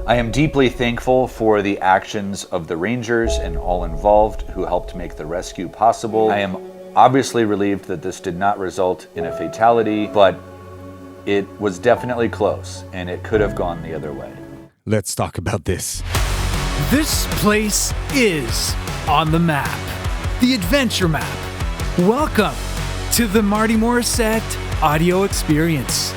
I am deeply thankful for the actions of the Rangers and all involved who helped make the rescue possible. I am obviously relieved that this did not result in a fatality, but it was definitely close, and it could have gone the other way. Let's talk about this. This place is on the map, the adventure map. Welcome to the Marty Morissette audio experience.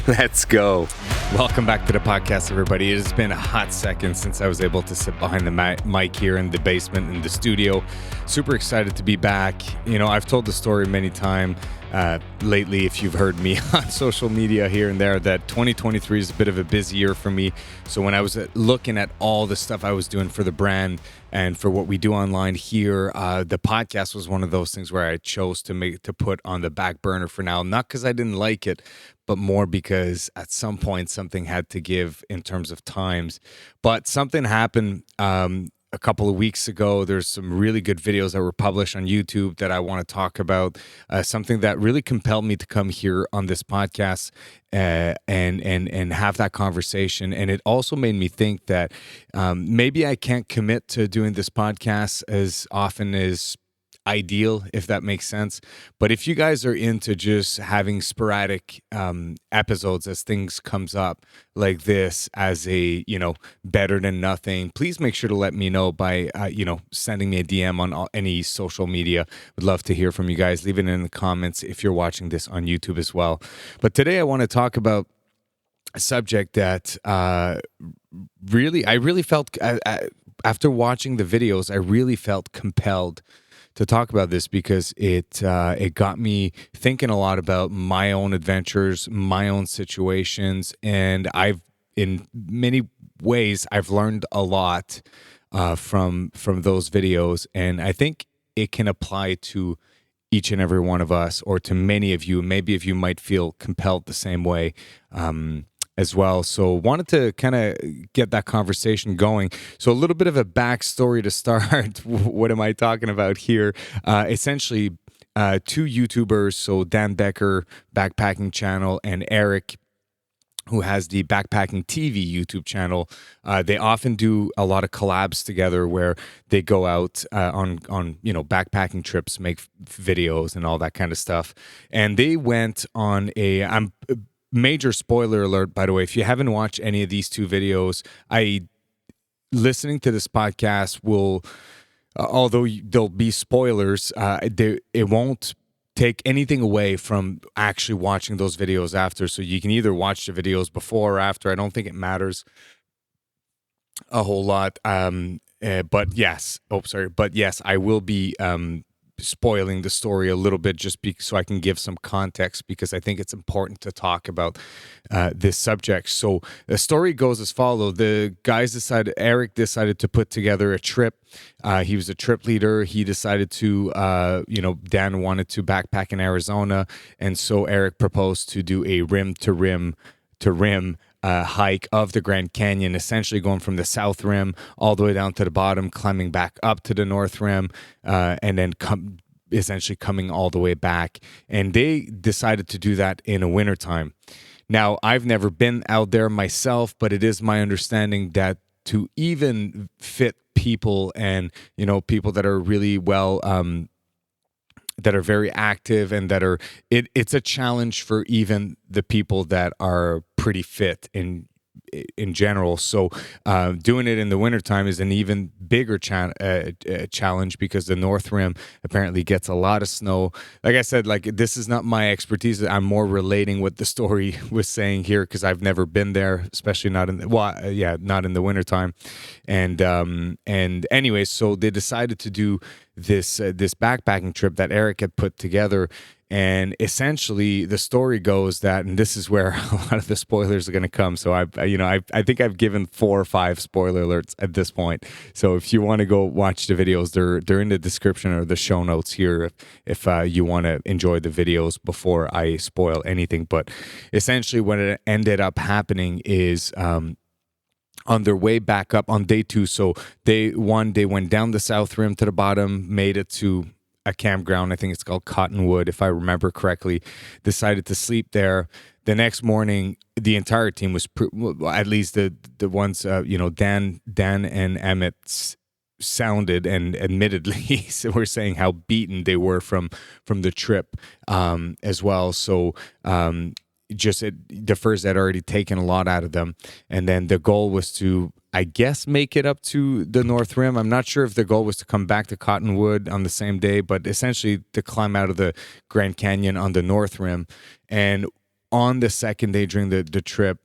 Let's go. Welcome back to the podcast, everybody. It has been a hot second since I was able to sit behind the mic here in the basement in the studio. Super excited to be back. You know, I've told the story many times lately, if you've heard me on social media here and there, that 2023 is a bit of a busy year for me. So when I was looking at all the stuff I was doing for the brand and for what we do online here, the podcast was one of those things where I chose to put on the back burner for now. Not because I didn't like it, but more because at some point something had to give in terms of times. But something happened a couple of weeks ago. There's some really good videos that were published on YouTube that I want to talk about. Something that really compelled me to come here on this podcast and have that conversation. And it also made me think that maybe I can't commit to doing this podcast as often as ideal, if that makes sense. But if you guys are into just having sporadic episodes as things comes up like this as a, better than nothing, please make sure to let me know by, sending me a DM on any social media. Would love to hear from you guys. Leave it in the comments if you're watching this on YouTube as well. But today I want to talk about a subject that I really felt, after watching the videos, I really felt compelled to talk about this because it got me thinking a lot about my own adventures, my own situations, and in many ways I've learned a lot from those videos, and I think it can apply to each and every one of us, or to many of you. Maybe if you might feel compelled the same way as well. So wanted to kind of get that conversation going. So a little bit of a backstory to start. What am I talking about here? Essentially, two YouTubers, so Dan Becker, backpacking channel, and Eric, who has the Backpacking TV YouTube channel. They often do a lot of collabs together where they go out on backpacking trips, make videos and all that kind of stuff. And they went on major spoiler alert, by the way. If you haven't watched any of these two videos, listening to this podcast will, although there'll be spoilers, it won't take anything away from actually watching those videos after. So you can either watch the videos before or after. I don't think it matters a whole lot. But yes, I will be spoiling the story a little bit so I can give some context, because I think it's important to talk about this subject. So the story goes as follows. The guys Eric decided to put together a trip. He was a trip leader. He decided to, Dan wanted to backpack in Arizona. And so Eric proposed to do a rim to rim hike of the Grand Canyon, essentially going from the South Rim all the way down to the bottom, climbing back up to the North Rim, and then essentially coming all the way back. And they decided to do that in a wintertime. Now, I've never been out there myself, but it is my understanding that to even fit people and, people that are really well, that are very active and that are, it's a challenge for even the people that are pretty fit in general. So doing it in the wintertime is an even bigger challenge, because the North Rim apparently gets a lot of snow. Like I said, this is not my expertise. I'm more relating what the story was saying here, because I've never been there, especially not in the wintertime. And anyway, so they decided to do this backpacking trip that Eric had put together. And essentially, the story goes that, and this is where a lot of the spoilers are going to come. So I think I've given 4 or 5 spoiler alerts at this point. So if you want to go watch the videos, they're in the description or the show notes here. If you want to enjoy the videos before I spoil anything, but essentially, what it ended up happening is, on their way back up on day 2. So they went down the South Rim to the bottom, made it to a campground. I think it's called Cottonwood, if I remember correctly. Decided to sleep there. the next morning, the entire team was, at least the ones, Dan and Emmett sounded, and admittedly we're saying how beaten they were from the trip as well. So the furs had already taken a lot out of them, and then the goal was to, I guess, make it up to the North Rim. I'm not sure if the goal was to come back to Cottonwood on the same day, but essentially to climb out of the Grand Canyon on the North Rim. And on the second day during the trip,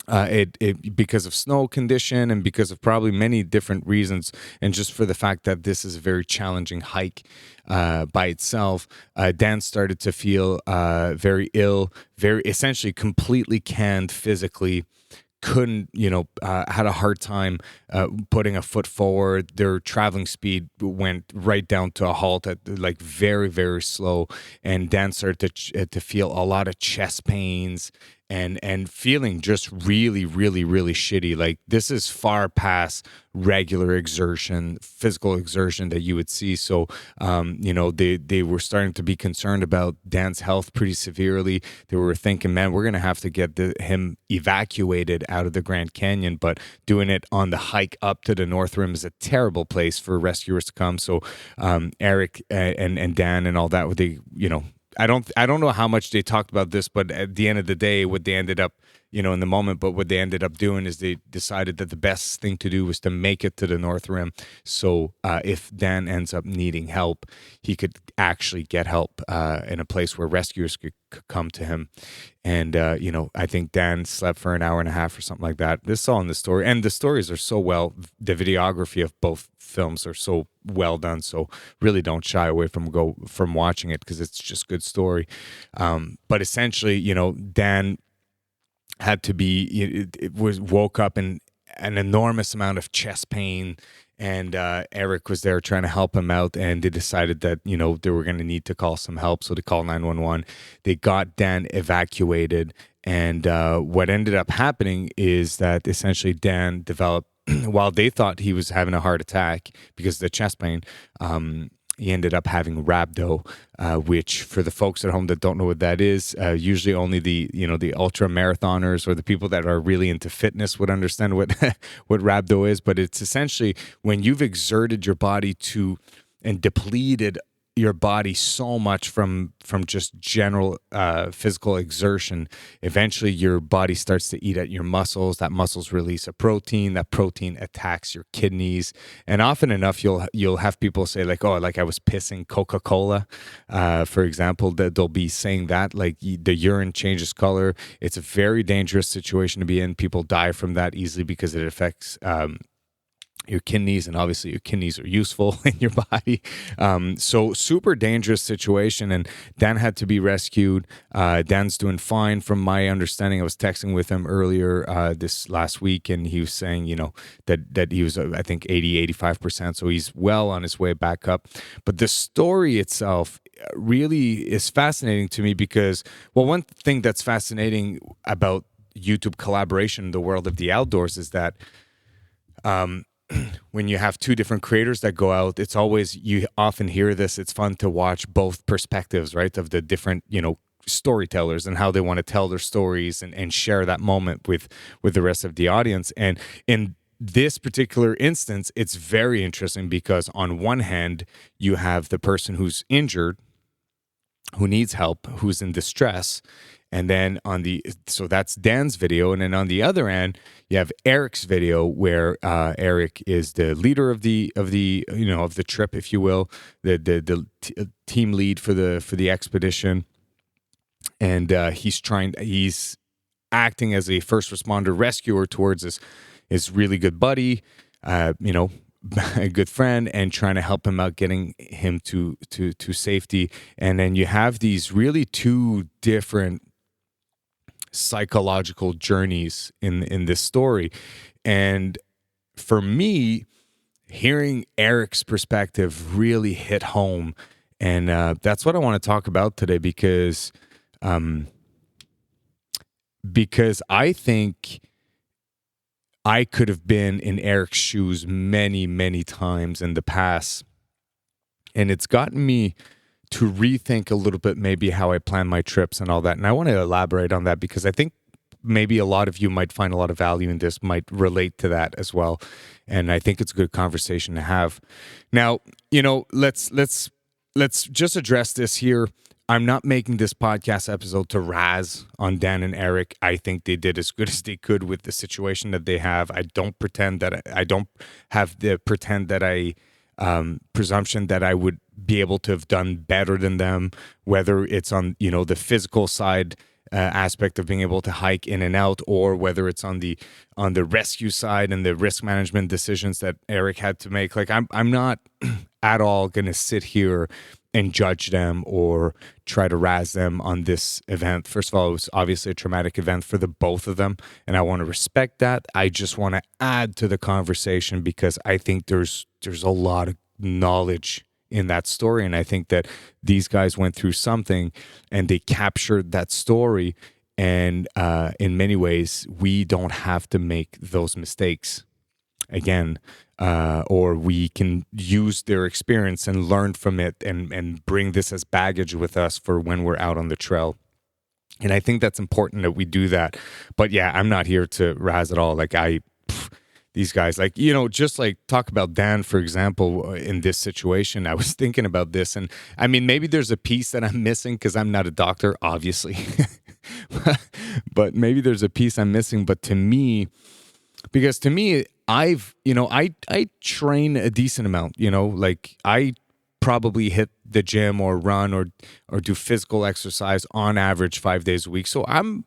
it because of snow condition and because of probably many different reasons, and just for the fact that this is a very challenging hike by itself, Dan started to feel very ill, very essentially completely canned physically. Couldn't, had a hard time putting a foot forward. Their traveling speed went right down to a halt at like very, very slow. And Dan started to feel a lot of chest pains and feeling just really, really, really shitty. Like, this is far past regular exertion, physical exertion that you would see. So, they were starting to be concerned about Dan's health pretty severely. They were thinking, man, we're going to have to get him evacuated out of the Grand Canyon, but doing it on the hike up to the North Rim is a terrible place for rescuers to come. So, Eric and Dan and all that, I don't know how much they talked about this, but at the end of the day, what they ended up, in the moment, but what they ended up doing is they decided that the best thing to do was to make it to the North Rim. So if Dan ends up needing help, he could actually get help in a place where rescuers could come to him. And, I think Dan slept for an hour and a half or something like that. This is all in the story. And the stories are so well, the videography of both films are so well done. So really don't shy away from watching it, because it's just good story. But essentially, Dan had to be, woke up in an enormous amount of chest pain, and Eric was there trying to help him out, and they decided that, they were going to need to call some help. So they called 911. They got Dan evacuated, and what ended up happening is that essentially Dan developed, while they thought he was having a heart attack because of the chest pain, he ended up having rhabdo, which, for the folks at home that don't know what that is, usually only the ultra marathoners or the people that are really into fitness would understand what rhabdo is. But it's essentially when you've exerted your body and depleted your body so much from just general physical exertion, eventually your body starts to eat at your muscles. That muscles release a protein. That protein attacks your kidneys, and often enough you'll have people say, like, oh, like I was pissing Coca-Cola, for example. That they'll be saying that, like, the urine changes color. It's a very dangerous situation to be in. People die from that easily because it affects your kidneys, and obviously your kidneys are useful in your body. So super dangerous situation, and Dan had to be rescued. Dan's doing fine from my understanding. I was texting with him earlier this last week, and he was saying, that he was, I think, 85%. So he's well on his way back up. But the story itself really is fascinating to me because, well, one thing that's fascinating about YouTube collaboration in the world of the outdoors is that when you have two different creators that go out, it's always, you often hear this, it's fun to watch both perspectives, right, of the different, storytellers and how they want to tell their stories and share that moment with the rest of the audience. And in this particular instance, it's very interesting because on one hand, you have the person who's injured, who needs help, who's in distress. And then so that's Dan's video. And then on the other end, you have Eric's video where Eric is the leader of the trip, if you will, the team lead for the expedition. And he's acting as a first responder rescuer towards his really good buddy, a good friend, and trying to help him out, getting him to safety. And then you have these really two different psychological journeys in this story. And for me, hearing Eric's perspective really hit home. And that's what I want to talk about today, because I think I could have been in Eric's shoes many, many times in the past. And it's gotten me rethink a little bit maybe how I plan my trips and all that. And I want to elaborate on that because I think maybe a lot of you might find a lot of value in this, might relate to that as well. And I think it's a good conversation to have. Now, let's just address this here. I'm not making this podcast episode to razz on Dan and Eric. I think they did as good as they could with the situation that they have. I don't pretend that I don't have the presumption that I would be able to have done better than them, whether it's on, the physical side aspect of being able to hike in and out, or whether it's on the rescue side and the risk management decisions that Eric had to make. Like I'm not at all going to sit here and judge them or try to razz them on this event. First of all, it was obviously a traumatic event for the both of them, and I want to respect that. I just want to add to the conversation because I think there's a lot of knowledge in that story, and I think that these guys went through something and they captured that story, and in many ways we don't have to make those mistakes again, or we can use their experience and learn from it and bring this as baggage with us for when we're out on the trail. And I think that's important that we do that. But yeah, I'm not here to razz at all. Like these guys, like, just like talk about Dan, for example, in this situation. I was thinking about this, and I mean, maybe there's a piece that I'm missing because I'm not a doctor, obviously, but maybe there's a piece I'm missing. But to me, I train a decent amount, like I probably hit the gym or run or do physical exercise on average 5 days a week. So I'm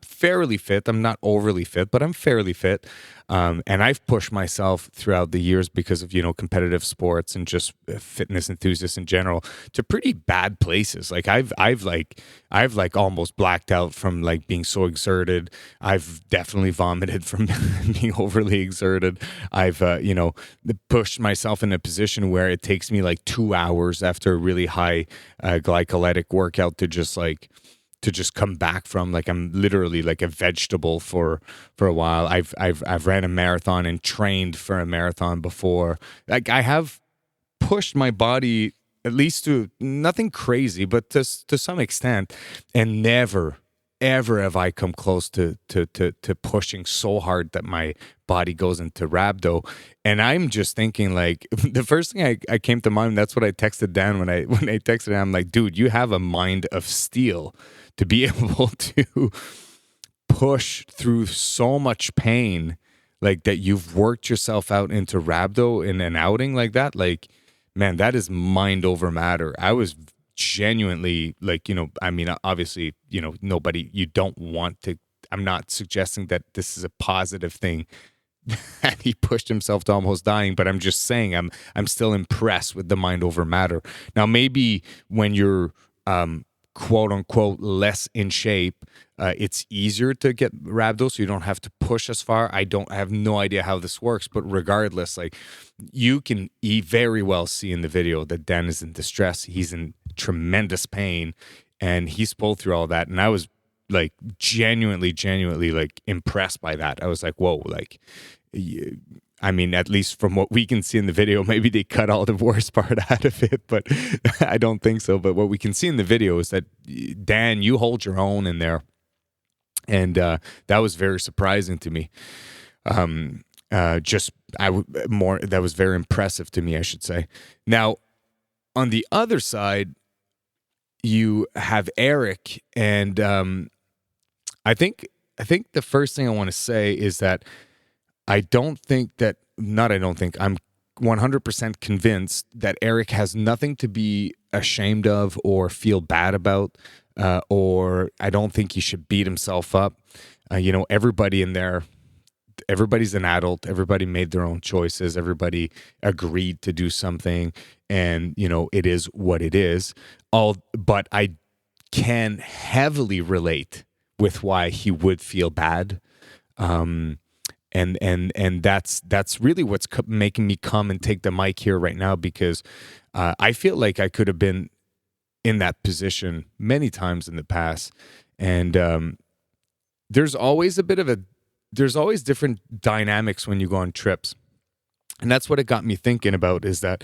fairly fit. I'm not overly fit, but I'm fairly fit. And I've pushed myself throughout the years because of, competitive sports and just fitness enthusiasts in general to pretty bad places. Like I've almost blacked out from like being so exerted. I've definitely vomited from being overly exerted. I've, pushed myself in a position where it takes me like 2 hours after a really high glycolytic workout to just come back from. Like I'm literally like a vegetable for a while. I've ran a marathon and trained for a marathon before. Like I have pushed my body at least to nothing crazy, but to some extent, and never ever have I come close to pushing so hard that my body goes into rhabdo. And I'm just thinking, like, the first thing I came to mind, that's what I texted Dan when I texted him. I'm like, dude, you have a mind of steel to be able to push through so much pain, like that you've worked yourself out into rhabdo in an outing like that. Like, man, that is mind over matter. I was genuinely like, I mean, obviously, nobody, you don't want to, I'm not suggesting that this is a positive thing that he pushed himself to almost dying, but I'm just saying I'm still impressed with the mind over matter. Now, maybe when you're quote unquote less in shape, it's easier to get rhabdo, so you don't have to push as far. I have no idea how this works, but regardless, like, you can very well see in the video that Dan is in distress. He's in tremendous pain, and he's pulled through all that. And I was like genuinely like impressed by that. I was like, whoa, like, I mean, at least from what we can see in the video, maybe they cut all the worst part out of it, but I don't think so. But what we can see in the video is that, Dan, you hold your own in there. And that was very surprising to me. That was very impressive to me, I should say. Now, on the other side, you have Eric, and I think the first thing I want to say is that I'm 100% convinced that Eric has nothing to be ashamed of or feel bad about, or I don't think he should beat himself up. Everybody in there, everybody's an adult. Everybody made their own choices. Everybody agreed to do something, and it is what it is. But I can heavily relate with why he would feel bad. And that's really what's making me come and take the mic here right now, because I feel like I could have been in that position many times in the past. And there's always different dynamics when you go on trips. And that's what it got me thinking about, is that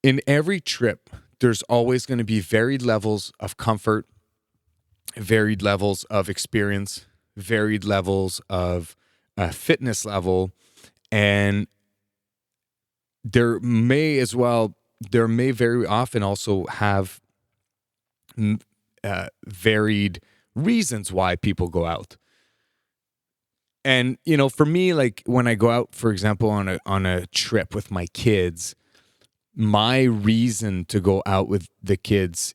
in every trip there's always going to be varied levels of comfort, varied levels of experience, varied levels of fitness level, and there may very often also have varied reasons why people go out. And, for me, like when I go out, for example, on a trip with my kids, my reason to go out with the kids,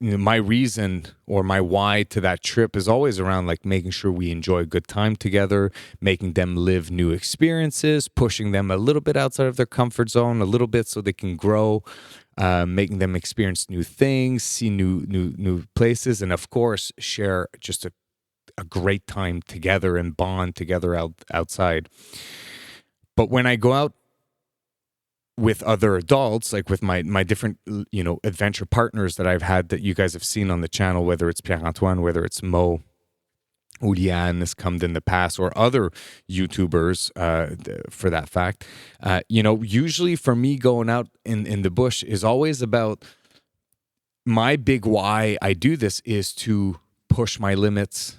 my reason or my why to that trip is always around like making sure we enjoy a good time together, making them live new experiences, pushing them a little bit outside of their comfort zone, a little bit so they can grow, making them experience new things, see new places, and of course share just a great time together and bond together outside. But when I go out with other adults, like with my different, adventure partners that I've had that you guys have seen on the channel, whether it's Pierre-Antoine, whether it's Mo, Uliane has come in the past, or other YouTubers, for that fact, usually for me going out in the bush is always about my big why I do this is to push my limits,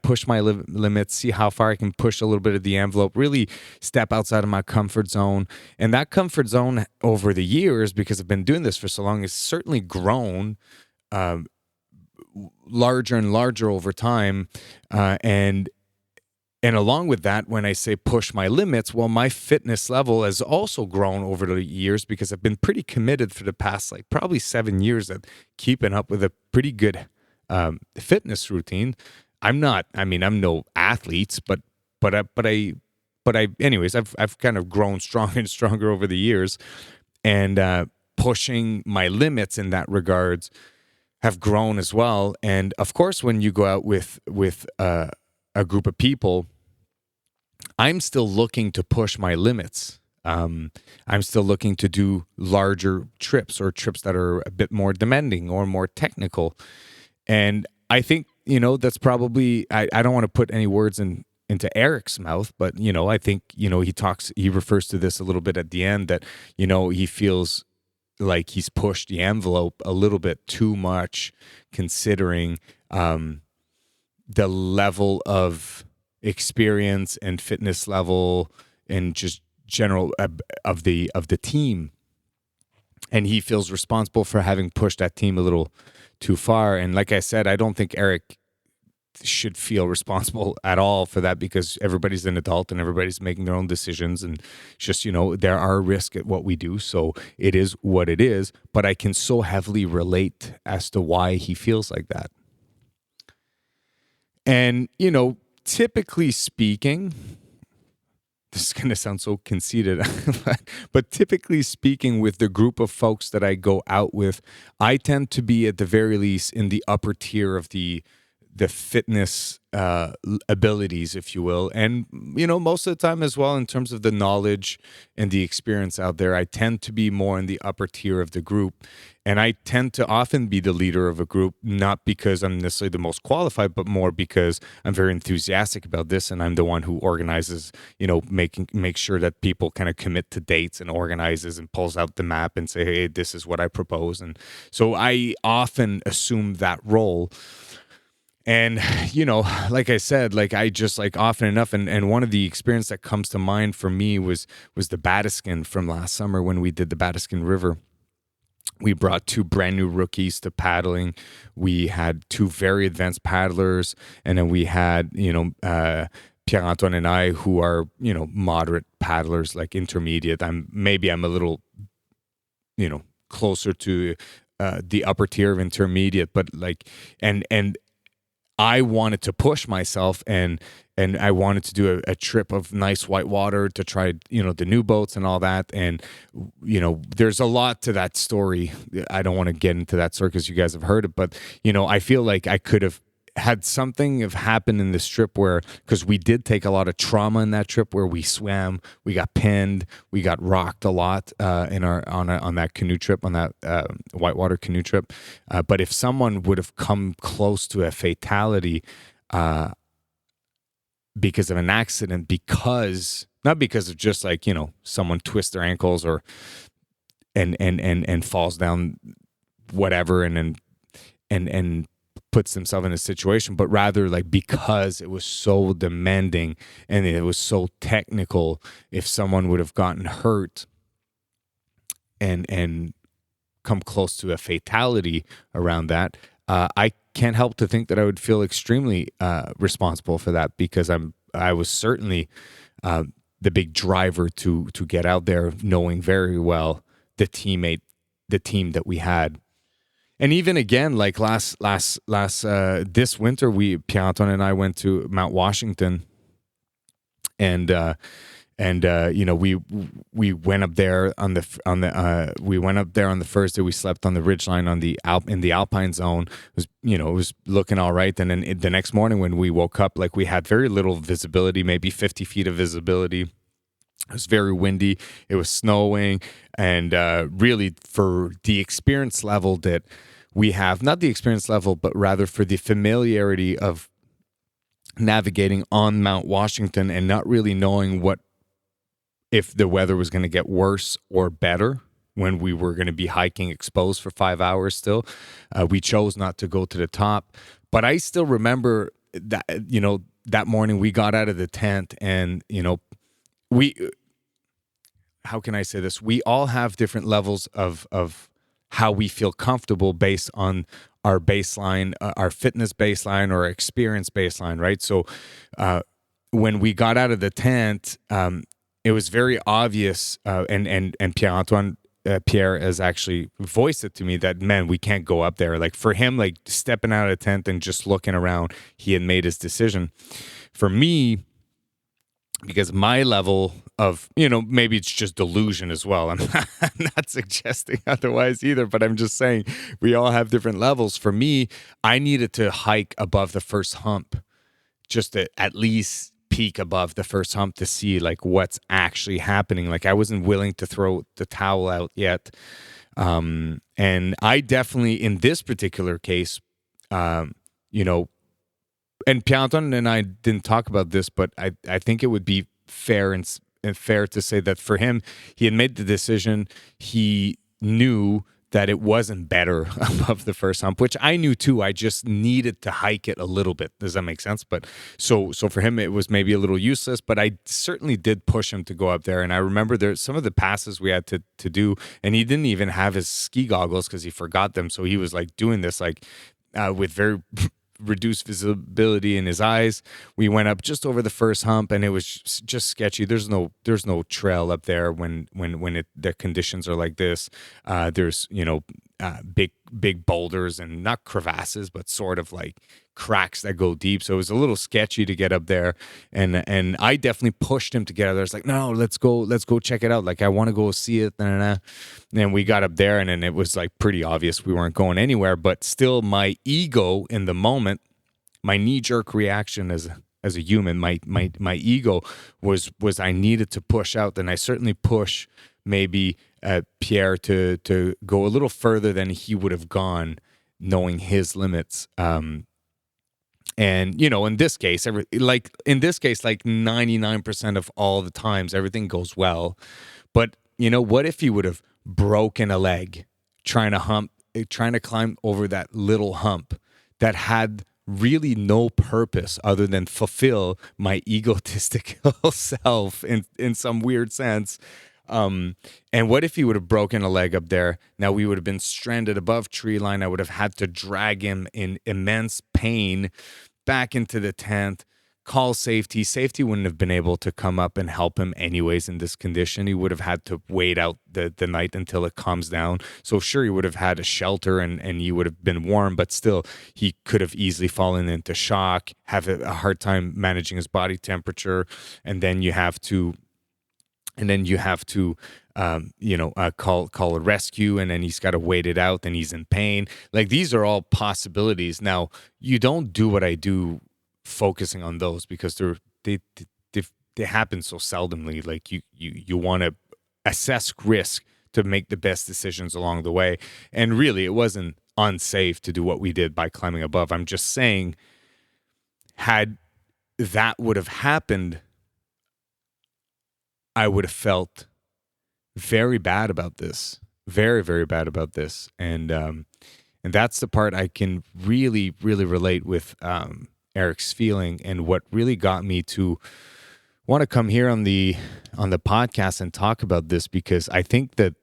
push my limits, see how far I can push a little bit of the envelope, really step outside of my comfort zone. And that comfort zone over the years, because I've been doing this for so long, has certainly grown larger and larger over time. And along with that, when I say push my limits, well, my fitness level has also grown over the years because I've been pretty committed for the past, like probably 7 years at keeping up with a pretty good fitness routine. I'm no athlete, but anyways, I've kind of grown stronger and stronger over the years, and pushing my limits in that regards have grown as well. And of course, when you go out with a group of people, I'm still looking to push my limits. I'm still looking to do larger trips or trips that are a bit more demanding or more technical. And I think, that's probably, I don't want to put any words into Eric's mouth, but, I think, he refers to this a little bit at the end that, he feels like he's pushed the envelope a little bit too much considering the level of experience and fitness level and just general of the team. And he feels responsible for having pushed that team a little too far. And like I said, I don't think Eric should feel responsible at all for that, because everybody's an adult and everybody's making their own decisions, and just, there are risks at what we do. So it is what it is, but I can so heavily relate as to why he feels like that. And, typically speaking, this is going to sound so conceited, but typically speaking, with the group of folks that I go out with, I tend to be at the very least in the upper tier of the fitness abilities, if you will. And, most of the time as well, in terms of the knowledge and the experience out there, I tend to be more in the upper tier of the group. And I tend to often be the leader of a group, not because I'm necessarily the most qualified, but more because I'm very enthusiastic about this, and I'm the one who organizes, make sure that people kind of commit to dates and organizes and pulls out the map and say, hey, this is what I propose. And so I often assume that role. And, like I said, like I just like often enough. And one of the experience that comes to mind for me was the Batiscan from last summer when we did the Batiscan River. We brought 2 brand new rookies to paddling. We had 2 very advanced paddlers. And then we had, Pierre-Antoine and I, who are, moderate paddlers, like intermediate. I'm a little, closer to the upper tier of intermediate, but like, and I wanted to push myself, and I wanted to do a trip of nice white water to try, the new boats and all that. And, there's a lot to that story. I don't want to get into that story because you guys have heard it, but, I feel like I could have had something have happened in this trip where, because we did take a lot of trauma in that trip where we swam, we got pinned, we got rocked a lot on that canoe trip, on that whitewater canoe trip. But if someone would have come close to a fatality because of an accident, not because of just like, someone twist their ankles or and falls down whatever and puts himself in a situation, but rather like because it was so demanding and it was so technical, if someone would have gotten hurt and come close to a fatality around that, I can't help to think that I would feel extremely responsible for that, because I was certainly the big driver to get out there, knowing very well the team that we had. And even again, like last this winter, Pianton and I went to Mount Washington, and we went up there on the first day. We slept on the ridgeline in the Alpine zone. It was looking all right. And then the next morning when we woke up, like we had very little visibility, maybe 50 feet of visibility. It was very windy. It was snowing, and really for the experience level that we have, not the experience level, but rather for the familiarity of navigating on Mount Washington and not really knowing if the weather was going to get worse or better when we were going to be hiking exposed for 5 hours still. We chose not to go to the top. But I still remember that, that morning we got out of the tent, and, how can I say this? We all have different levels of how we feel comfortable based on our baseline, our fitness baseline, or experience baseline, right? So when we got out of the tent, it was very obvious, and Pierre has actually voiced it to me that, man, we can't go up there. Like for him, like stepping out of the tent and just looking around, he had made his decision. For me, because my level of, maybe it's just delusion as well. I'm not suggesting otherwise either, but I'm just saying we all have different levels. For me, I needed to hike above the first hump, just to at least peek above the first hump to see like what's actually happening. Like I wasn't willing to throw the towel out yet. And I definitely, in this particular case, and Pianton and I didn't talk about this, but I think it would be fair and fair to say that for him, he had made the decision. He knew that it wasn't better above the first hump, which I knew too. I just needed to hike it a little bit. Does that make sense? But so for him, it was maybe a little useless, but I certainly did push him to go up there. And I remember there's some of the passes we had to do, and he didn't even have his ski goggles because he forgot them. So he was like doing this like with very reduced visibility in his eyes. We went up just over the first hump, and it was just sketchy. There's no trail up there when the conditions are like this. There's big boulders and not crevasses, but sort of like cracks that go deep. So it was a little sketchy to get up there, and I definitely pushed him to get up there. It's like, no, let's go check it out. Like I want to go see it. And we got up there, and then it was like pretty obvious we weren't going anywhere. But still, my ego in the moment, my knee-jerk reaction as a human, my ego was I needed to push out, and I certainly push maybe Pierre to go a little further than he would have gone, knowing his limits. And in this case, like 99% of all the times, everything goes well. But what if he would have broken a leg trying to climb over that little hump that had really no purpose other than fulfill my egotistical self in some weird sense. And what if he would have broken a leg up there? Now we would have been stranded above tree line. I would have had to drag him in immense pain back into the tent, call safety. Safety wouldn't have been able to come up and help him anyways in this condition. He would have had to wait out the night until it calms down. So sure, he would have had a shelter and he would have been warm, but still he could have easily fallen into shock, have a hard time managing his body temperature. And then you have to call a rescue, and then he's got to wait it out, and he's in pain. Like these are all possibilities. Now you don't do what I do, focusing on those, because they happen so seldomly. Like you want to assess risk to make the best decisions along the way. And really, it wasn't unsafe to do what we did by climbing above. I'm just saying, had that would have happened, I would have felt very bad about this, very, very bad about this. And that's the part I can really, really relate with Eric's feeling, and what really got me to want to come here on the podcast and talk about this, because I think that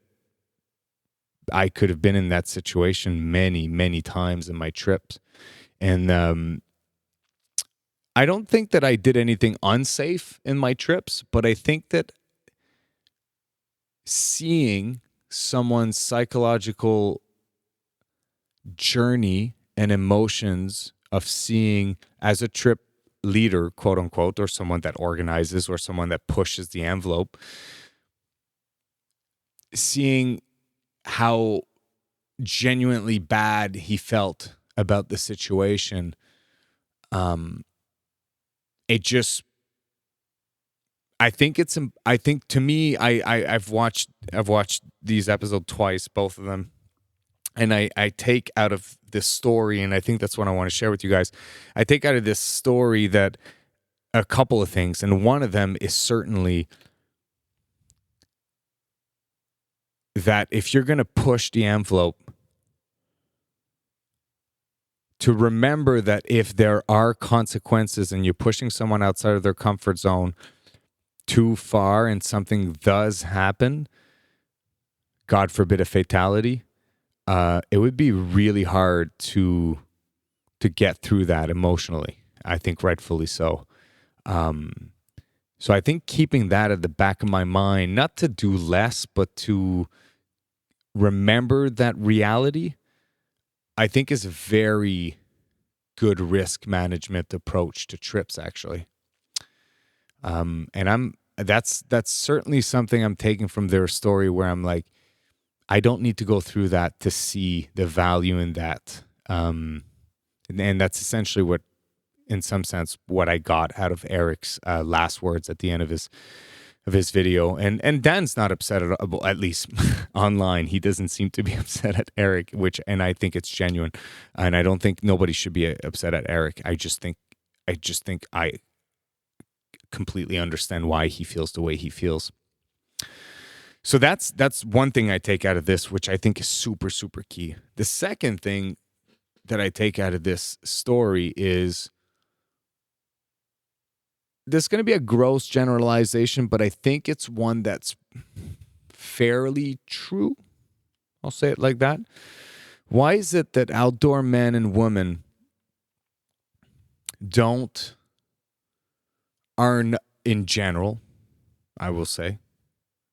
I could have been in that situation many, many times in my trips. And I don't think that I did anything unsafe in my trips, but I think that seeing someone's psychological journey and emotions of seeing, as a trip leader, quote unquote, or someone that organizes or someone that pushes the envelope, seeing how genuinely bad he felt about the situation, it just, I think to me, I've watched these episodes twice, both of them, and I take out of this story, and I think that's what I want to share with you guys. I take out of this story that a couple of things, and one of them is certainly that if you're going to push the envelope, to remember that if there are consequences and you're pushing someone outside of their comfort zone too far and something does happen, God forbid a fatality, it would be really hard to get through that emotionally. I think rightfully so. So I think keeping that at the back of my mind, not to do less, but to remember that reality, I think is a very good risk management approach to trips, actually. And that's certainly something I'm taking from their story, where I'm like, I don't need to go through that to see the value in that. And that's essentially what, in some sense, what I got out of Eric's last words at the end of his video. And Dan's not upset at least online. He doesn't seem to be upset at Eric, and I think it's genuine. And I don't think nobody should be upset at Eric. I just think I completely understand why he feels the way he feels. So that's one thing I take out of this, which I think is super, super key. The second thing that I take out of this story is, there's going to be a gross generalization, but I think it's one that's fairly true. I'll say it like that. Why is it that outdoor men and women aren't in general, I will say,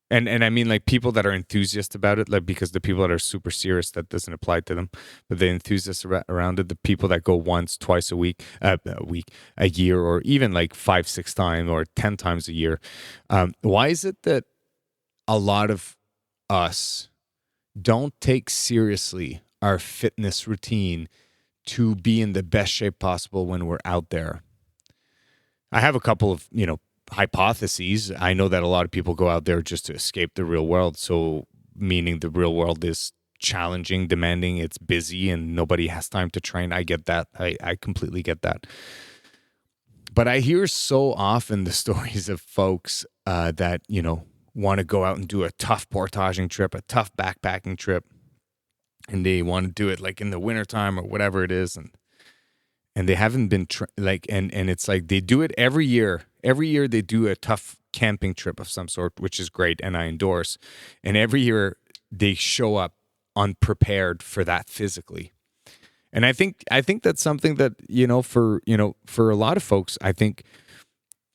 and I mean, like, people that are enthusiasts about it, like, because the people that are super serious, that doesn't apply to them, but the enthusiasts around it, the people that go once, twice a year, or even like 5-6 times or 10 times a year. Why is it that a lot of us don't take seriously our fitness routine to be in the best shape possible when we're out there? I have a couple of, hypotheses. I know that a lot of people go out there just to escape the real world. So, meaning the real world is challenging, demanding, it's busy, and nobody has time to train. I get that. I completely get that. But I hear so often the stories of folks that, want to go out and do a tough portaging trip, a tough backpacking trip, and they want to do it like in the wintertime or whatever it is. And they haven't been and it's like they do it every year. Every year they do a tough camping trip of some sort, which is great, and I endorse. And every year they show up unprepared for that physically. And I think that's something that, for a lot of folks, I think,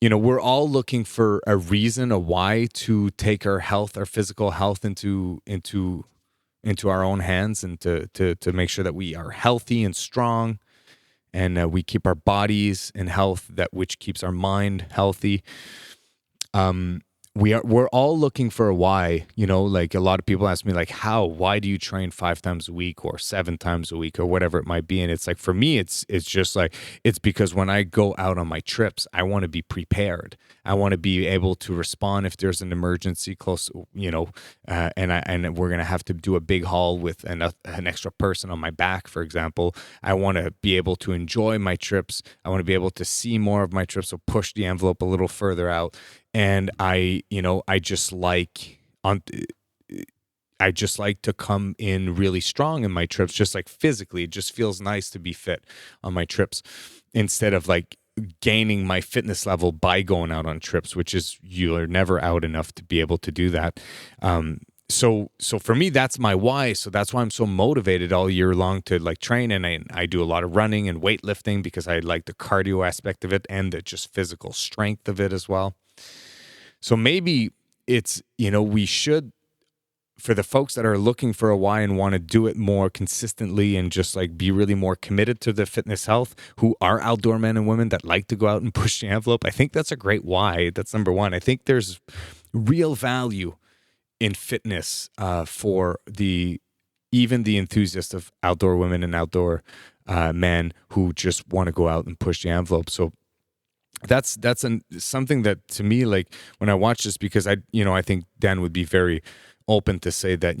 we're all looking for a reason, a why to take our health, our physical health into our own hands, and to make sure that we are healthy and strong. And we keep our bodies in health, which keeps our mind healthy. We're all looking for a why. Like, a lot of people ask me, like, why do you train 5 times a week or 7 times a week or whatever it might be? And it's like, for me, it's just like, it's because when I go out on my trips, I want to be prepared. I want to be able to respond if there's an emergency close, and we're going to have to do a big haul with an extra person on my back, for example. I want to be able to enjoy my trips. I want to be able to see more of my trips, so push the envelope a little further out. And I just like, I just like to come in really strong in my trips, just like physically. It just feels nice to be fit on my trips instead of like gaining my fitness level by going out on trips, which is you're never out enough to be able to do that. So for me, that's my why. So that's why I'm so motivated all year long to like train. And I do a lot of running and weightlifting because I like the cardio aspect of it and the just physical strength of it as well. So maybe it's, we should, for the folks that are looking for a why and want to do it more consistently and just like be really more committed to the fitness health, who are outdoor men and women that like to go out and push the envelope, I think that's a great why. That's number one. I think there's real value in fitness for even the enthusiast of outdoor women and outdoor men who just want to go out and push the envelope. So that's something that to me, like when I watch this, because I think Dan would be very open to say that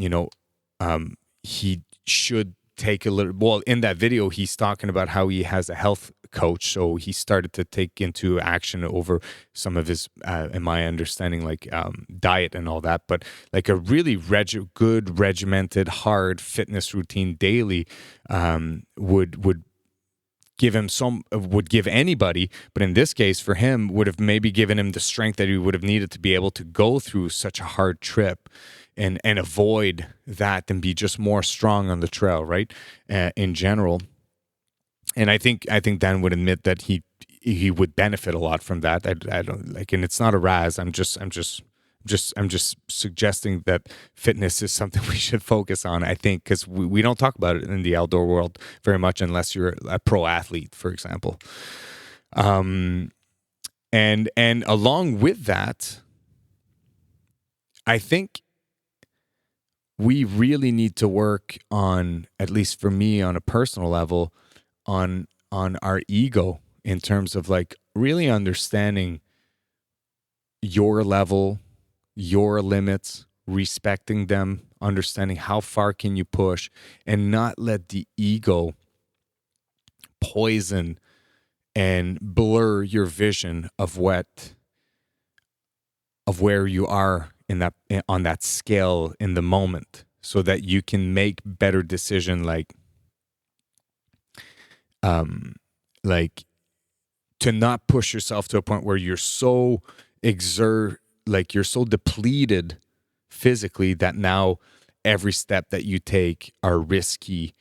he should take a little. Well, in that video, he's talking about how he has a health coach, so he started to take into action over some of his, in my understanding, like diet and all that. But like a really good regimented, hard fitness routine daily would give anybody, but in this case for him would have maybe given him the strength that he would have needed to be able to go through such a hard trip and avoid that and be just more strong on the trail, right? In general. And I think Dan would admit that he would benefit a lot from that. I don't like, and it's not a razz. I'm just suggesting that fitness is something we should focus on, I think, because we don't talk about it in the outdoor world very much unless you're a pro athlete, for example. And along with that, I think we really need to work on, at least for me on a personal level, on our ego in terms of like really understanding your level, your limits, respecting them, understanding how far can you push, and not let the ego poison and blur your vision of where you are on that scale in the moment, so that you can make better decision, like to not push yourself to a point where you're so you're so depleted physically that now every step that you take are risky,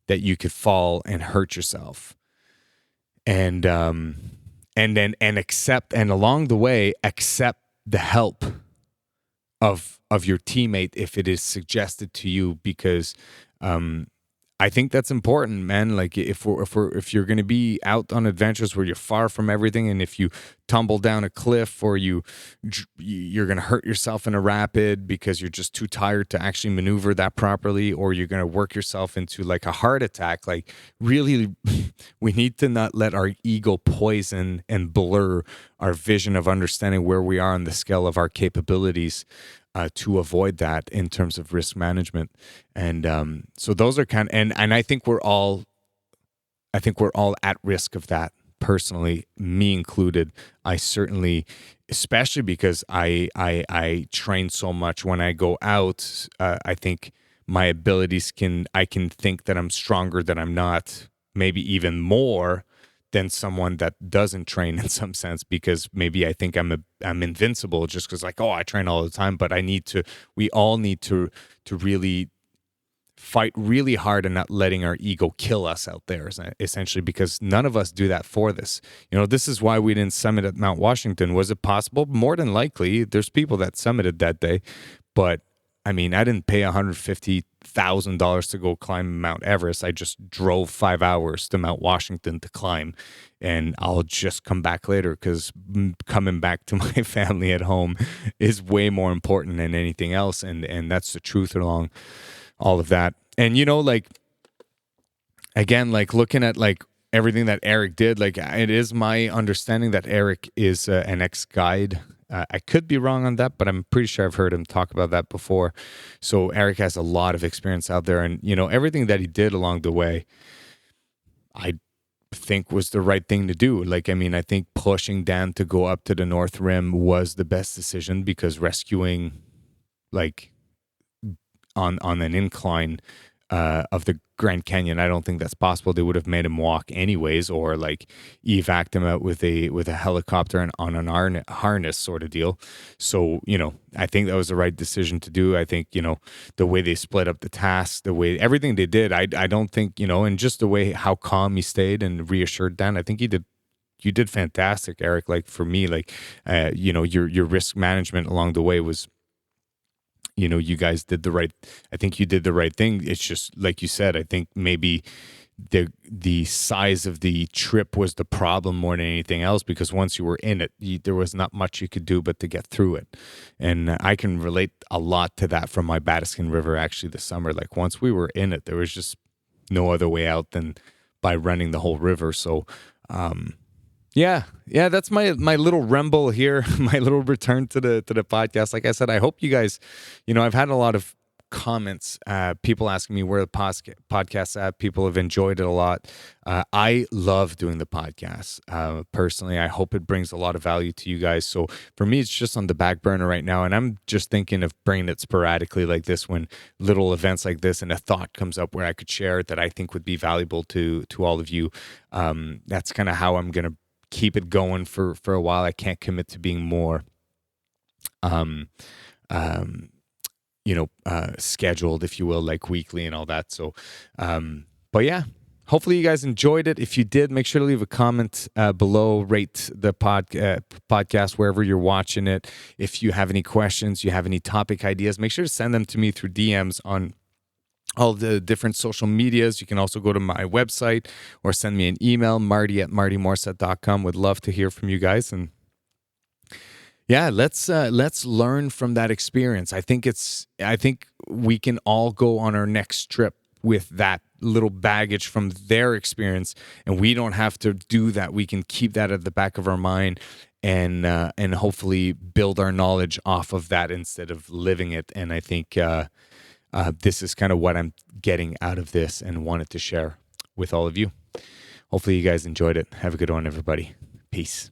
that you could fall and hurt yourself. And along the way, accept the help of your teammate if it is suggested to you, because I think that's important, man. Like if you're going to be out on adventures where you're far from everything, and if you tumble down a cliff or you're going to hurt yourself in a rapid because you're just too tired to actually maneuver that properly, or you're going to work yourself into like a heart attack, like really we need to not let our ego poison and blur our vision of understanding where we are on the scale of our capabilities, to avoid that in terms of risk management. And so those are and I think we're all at risk of that, personally, me included. I certainly, especially because I train so much when I go out, I think my abilities I can think that I'm stronger than I'm not, maybe even more than someone that doesn't train in some sense, because maybe I think I'm invincible just because like, oh, I train all the time. But we all need to really fight really hard and not letting our ego kill us out there, essentially, because none of us do that for this. This is why we didn't summit at Mount Washington. Was it possible? More than likely, there's people that summited that day, but I mean, I didn't pay $150,000 to go climb Mount Everest. I just drove 5 hours to Mount Washington to climb, and I'll just come back later because coming back to my family at home is way more important than anything else. And that's the truth along all of that. And, like, again, like looking at like everything that Eric did, like it is my understanding that Eric is an ex-guide. I could be wrong on that, but I'm pretty sure I've heard him talk about that before. So Eric has a lot of experience out there, and everything that he did along the way, I think was the right thing to do. Like, I mean, I think pushing Dan to go up to the North Rim was the best decision, because rescuing, like, on an incline of the Grand Canyon. I don't think that's possible. They would have made him walk anyways, or like evac'd him out with a helicopter and on an harness sort of deal. So, I think that was the right decision to do. I think, the way they split up the tasks, the way everything they did, I don't think, and just the way how calm he stayed and reassured Dan, I think you did fantastic, Eric. Like for me, like, your risk management along the way was, you guys I think you did the right thing. It's just like you said, I think maybe the size of the trip was the problem more than anything else, because once you were in it, there was not much you could do but to get through it. And I can relate a lot to that from my Batiscan River actually this summer. Like once we were in it, there was just no other way out than by running the whole river. So, yeah, that's my little ramble here, my little return to the podcast. Like I said, I hope you guys, I've had a lot of comments, people asking me where the podcast's at. People have enjoyed it a lot. I love doing the podcast. Personally, I hope it brings a lot of value to you guys. So for me, it's just on the back burner right now, and I'm just thinking of bringing it sporadically like this when little events like this and a thought comes up where I could share it that I think would be valuable to all of you. That's kind of how I'm going to keep it going for a while. I can't commit to being more scheduled, if you will, like weekly and all that. So but yeah, hopefully you guys enjoyed it. If you did, make sure to leave a comment below, rate the podcast wherever you're watching it. If you have any questions, you have any topic ideas, make sure to send them to me through DMs on all the different social medias. You can also go to my website or send me an email, marty@martymorissette.com. Would love to hear from you guys. And yeah, let's learn from that experience. I think we can all go on our next trip with that little baggage from their experience, and we don't have to do that. We can keep that at the back of our mind and hopefully build our knowledge off of that instead of living it. And I think this is kind of what I'm getting out of this and wanted to share with all of you. Hopefully you guys enjoyed it. Have a good one, everybody. Peace.